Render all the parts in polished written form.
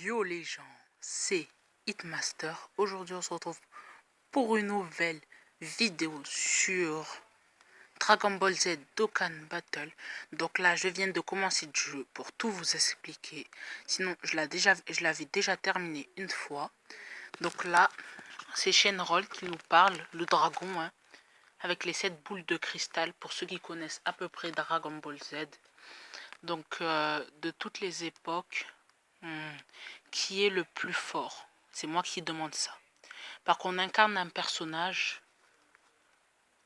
Yo les gens, c'est Hitmaster. Aujourd'hui on se retrouve pour une nouvelle vidéo sur Dragon Ball Z Dokkan Battle. Donc là je viens de commencer le jeu pour tout vous expliquer. Sinon je l'avais déjà terminé une fois. Donc là c'est Shenron qui nous parle, le dragon hein, avec les 7 boules de cristal pour ceux qui connaissent à peu près Dragon Ball Z. Donc de toutes les époques. Qui est le plus fort? C'est moi qui demande ça. Parce qu'on incarne un personnage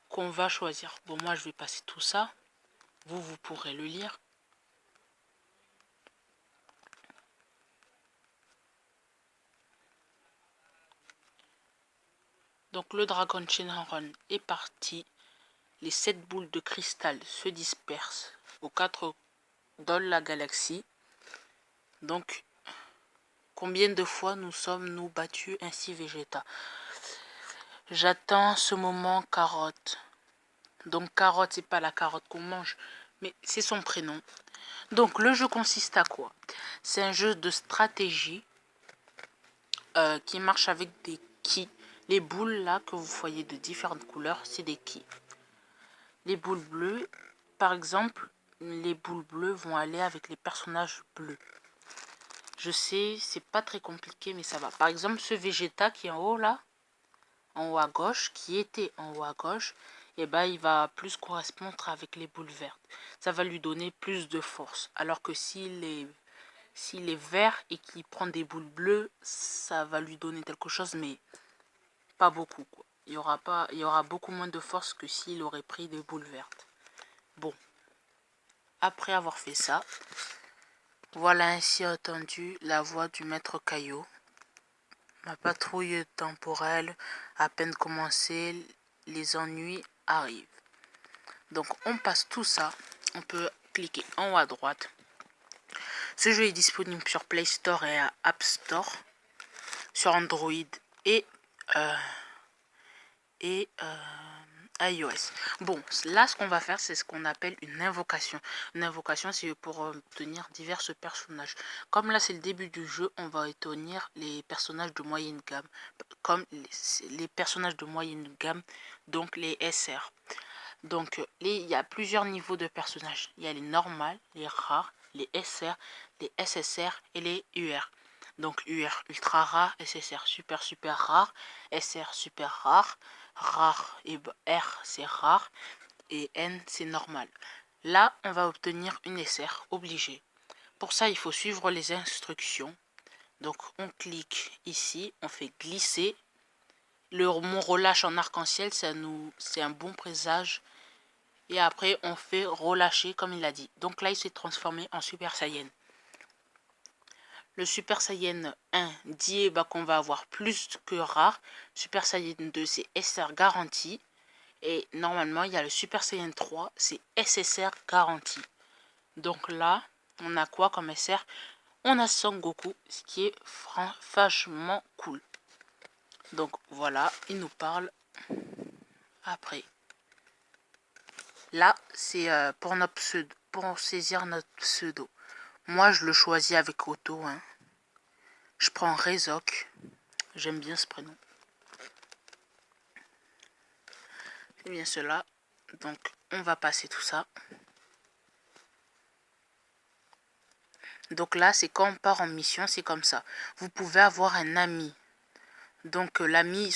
qu'on va choisir. Bon, moi, je vais passer tout ça. Vous pourrez le lire. Donc, le dragon Shenron est parti. Les 7 boules de cristal se dispersent aux 4 dans la galaxie. Donc, combien de fois nous sommes-nous battus ainsi Vegeta? J'attends ce moment carotte. Donc carotte, c'est pas la carotte qu'on mange, mais c'est son prénom. Donc le jeu consiste à quoi? C'est un jeu de stratégie qui marche avec des ki. Les boules là que vous voyez de différentes couleurs, c'est des ki. Les boules bleues, par exemple, les boules bleues vont aller avec les personnages bleus. Je sais, c'est pas très compliqué, mais ça va. Par exemple, ce Vegeta qui est en haut là, en haut à gauche, qui était en haut à gauche, et ben il va plus correspondre avec les boules vertes. Ça va lui donner plus de force. Alors que s'il est vert et qu'il prend des boules bleues, ça va lui donner quelque chose, mais pas beaucoup, quoi. Il y aura beaucoup moins de force que s'il aurait pris des boules vertes. Bon, après avoir fait ça, voilà ainsi entendu la voix du maître Caillot. Ma patrouille temporelle à peine commencée, les ennuis arrivent. Donc on passe tout ça, on peut cliquer en haut à droite. Ce jeu est disponible sur Play Store et App Store, sur Android et iOS. Bon, là ce qu'on va faire, c'est ce qu'on appelle une invocation. Une invocation, c'est pour obtenir divers personnages. Comme là c'est le début du jeu, on va obtenir les personnages de moyenne gamme. Comme les personnages de moyenne gamme, donc les SR. Donc il y a plusieurs niveaux de personnages. Il y a les normales, les rares, les SR, les SSR et les UR. Donc UR ultra rare, SSR super super rare, SR super rare, rare et R c'est rare et N c'est normal. Là on va obtenir une SR obligée. Pour ça il faut suivre les instructions. Donc on clique ici, on fait glisser. Mon relâche en arc-en-ciel, c'est un bon présage. Et après on fait relâcher comme il a dit. Donc là il s'est transformé en Super Saiyan. Le Super Saiyan 1 dit qu'on va avoir plus que rare. Super Saiyan 2 c'est SR garanti. Et normalement il y a le Super Saiyan 3 c'est SSR garanti. Donc là on a quoi comme SR? On a Son Goku, ce qui est vachement cool. Donc voilà, il nous parle après. Là, c'est pour notre pseudo, pour saisir notre pseudo. Moi, je le choisis avec Auto. Hein. Je prends Rezok. J'aime bien ce prénom. C'est bien cela. Donc, on va passer tout ça. Donc là, c'est quand on part en mission, c'est comme ça. Vous pouvez avoir un ami. Donc l'ami,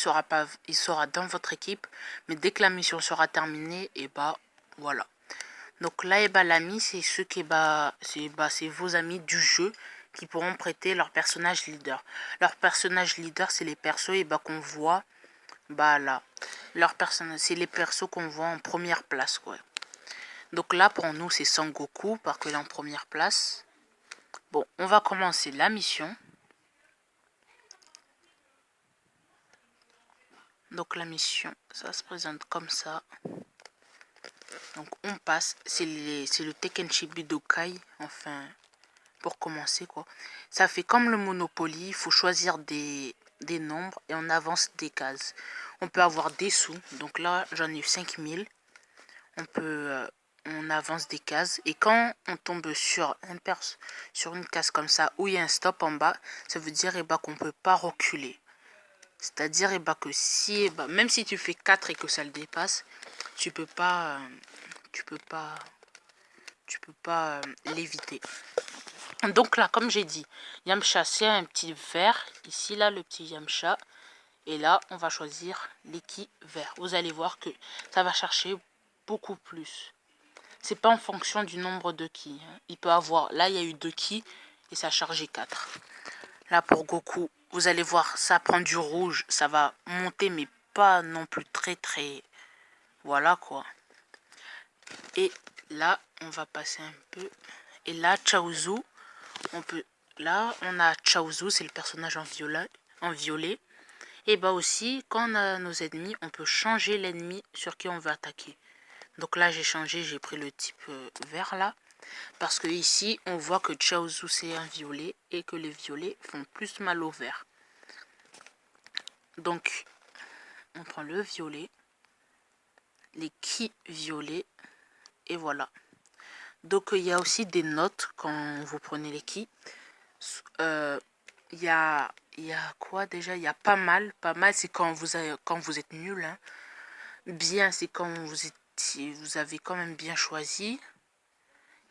il sera dans votre équipe. Mais dès que la mission sera terminée, et bah voilà. Donc là, l'ami, c'est ceux qui c'est vos amis du jeu qui pourront prêter leur personnage leader. Leur personnage leader, c'est les persos qu'on voit là. C'est les persos qu'on voit en première place quoi. Donc là pour nous c'est Son Goku parce qu'il est en première place. Bon, on va commencer la mission. Donc la mission, ça se présente comme ça. Donc on passe, c'est le Tekkenchi Budokai, enfin pour commencer quoi. Ça fait comme le Monopoly, il faut choisir des nombres et on avance des cases. On peut avoir des sous, donc là j'en ai eu 5000. On peut on avance des cases. Et quand on tombe sur sur une case comme ça, où il y a un stop en bas, ça veut dire qu'on ne peut pas reculer. C'est-à-dire que si, même si tu fais 4 et que ça le dépasse, tu peux pas, l'éviter. Donc là, comme j'ai dit, Yamcha, c'est un petit vert. Ici, là, le petit Yamcha. Et là, on va choisir les ki verts. Vous allez voir que ça va chercher beaucoup plus. C'est pas en fonction du nombre de ki. Il peut avoir... Là, il y a eu 2 ki et ça a chargé 4. Là, pour Goku, vous allez voir, ça prend du rouge. Ça va monter, mais pas non plus très... Voilà, quoi. Et là, on va passer un peu. Et là, Chaozu, on peut... Là, on a Chaozu, c'est le personnage en violet. Et aussi, quand on a nos ennemis, on peut changer l'ennemi sur qui on veut attaquer. Donc là, j'ai changé, j'ai pris le type vert là. Parce que ici, on voit que Chaozu c'est un violet et que les violets font plus mal au vert. Donc, on prend le violet, les ki violets, et voilà. Donc, il y a aussi des notes quand vous prenez les ki. Il y a quoi déjà? Il y a pas mal. Pas mal, c'est quand vous êtes nul. Hein. Bien, c'est quand vous avez quand même bien choisi.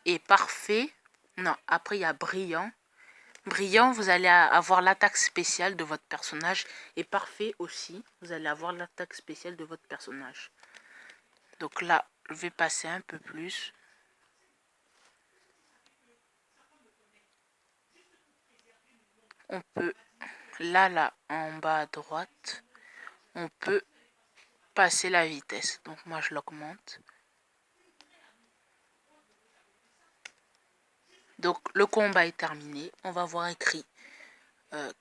Et parfait. Non, après il y a brillant. Brillant, vous allez avoir l'attaque spéciale de votre personnage. Et parfait aussi, vous allez avoir l'attaque spéciale de votre personnage. Donc là, je vais passer un peu plus. On peut, là, en bas à droite, on peut passer la vitesse. Donc moi, je l'augmente. Donc le combat est terminé. On va voir écrit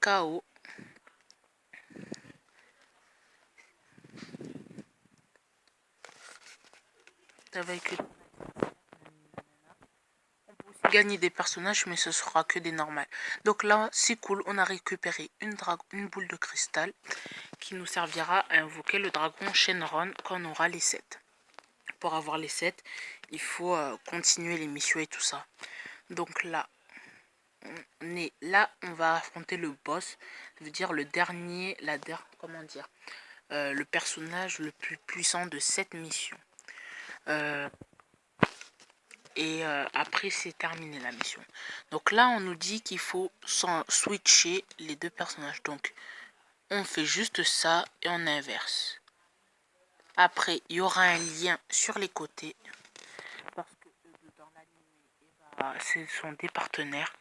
KO. Avec gagner des personnages, mais ce sera que des normales. Donc là, c'est cool, on a récupéré une boule de cristal qui nous servira à invoquer le dragon Shenron quand on aura les 7. Pour avoir les 7, il faut continuer les missions et tout ça. Donc là, on va affronter le boss, ça veut dire le dernier, comment dire, le personnage le plus puissant de cette mission. Après c'est terminé la mission. Donc là on nous dit qu'il faut switcher les deux personnages. Donc on fait juste ça et on inverse. Après il y aura un lien sur les côtés. Parce que dans l'anime, ce sont des partenaires.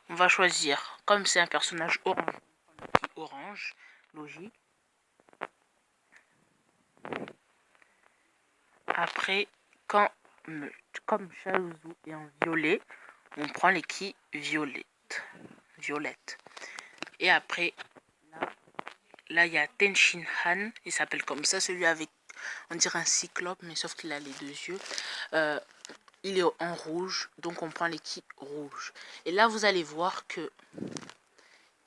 On va choisir, comme c'est un personnage orange, logique. Après, comme Chaozu est en violet, on prend les ki violette. Et après, là, il y a Tenshin Han, il s'appelle comme ça, celui avec, on dirait un cyclope, mais sauf qu'il a les 2 yeux. Il est en rouge, donc on prend les ki rouges. Et là, vous allez voir que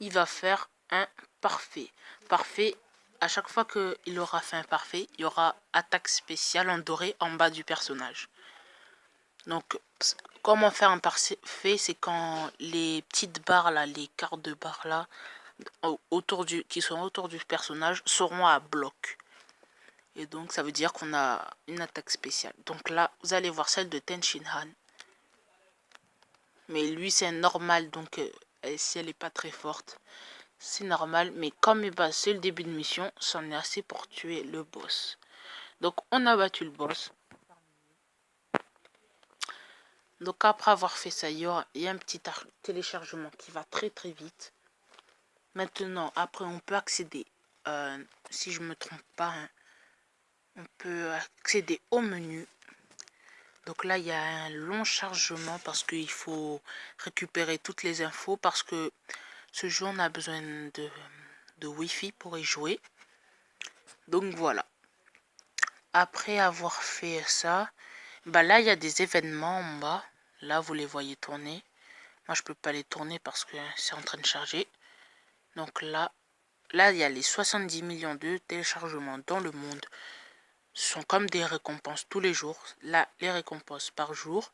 il va faire un parfait. Parfait, à chaque fois qu'il aura fait un parfait, il y aura attaque spéciale en doré en bas du personnage. Donc, comment faire un parfait? C'est quand les petites barres là, les quarts de barres là, qui sont autour du personnage seront à bloc. Et donc, ça veut dire qu'on a une attaque spéciale. Donc là, vous allez voir celle de Tenshin Han. Mais lui, c'est normal, donc si elle n'est pas très forte, c'est normal. Mais comme c'est le début de mission, c'en est assez pour tuer le boss. Donc, on a battu le boss. Donc, après avoir fait ça, il y a un petit téléchargement qui va très très vite. Maintenant, après, on peut accéder, si je me trompe pas, hein, on peut accéder au menu. Donc là, il y a un long chargement parce qu'il faut récupérer toutes les infos. Parce que ce jeu, on a besoin de Wi-Fi pour y jouer. Donc voilà. Après avoir fait ça, là, il y a des événements en bas. Là, vous les voyez tourner. Moi, je peux pas les tourner parce que c'est en train de charger. Donc là, il y a les 70 millions de téléchargements dans le monde sont comme des récompenses tous les jours. Là, les récompenses par jour.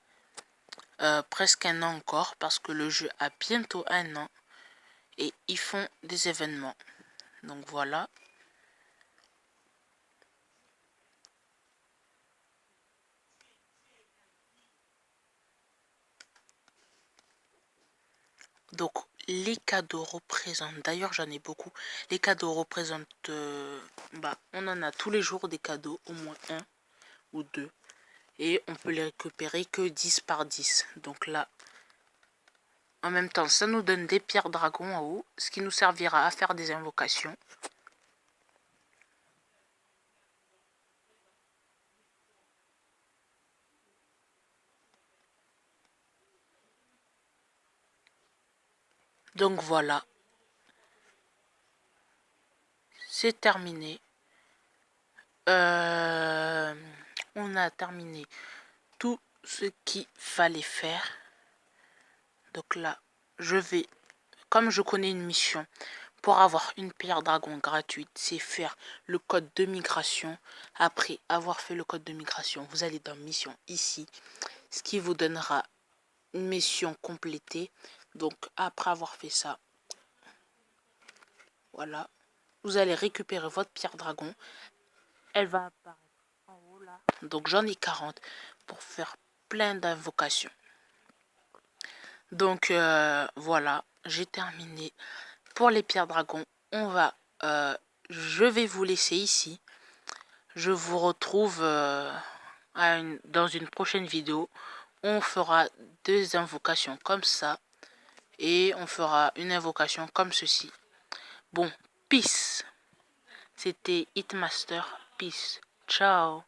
Presque un an encore parce que le jeu a bientôt un an. Et ils font des événements. Donc voilà. Donc les cadeaux représentent, d'ailleurs j'en ai beaucoup, les cadeaux représentent, on en a tous les jours des cadeaux, au moins un ou deux. Et on peut les récupérer que 10 par 10. Donc là, en même temps, ça nous donne des pierres dragons en haut, ce qui nous servira à faire des invocations. Donc voilà, c'est terminé. On a terminé tout ce qu'il fallait faire. Donc là, je vais, comme je connais une mission, pour avoir une pierre dragon gratuite, c'est faire le code de migration. Après avoir fait le code de migration, vous allez dans mission ici, ce qui vous donnera une mission complétée. Donc après avoir fait ça, voilà, vous allez récupérer votre pierre dragon. Elle va apparaître en haut là. Donc j'en ai 40 pour faire plein d'invocations. Donc voilà, j'ai terminé pour les pierres dragons. Je vais vous laisser ici. Je vous retrouve dans une prochaine vidéo. On fera deux invocations comme ça. Et on fera une invocation comme ceci. Bon, peace. C'était Hitmaster. Peace. Ciao.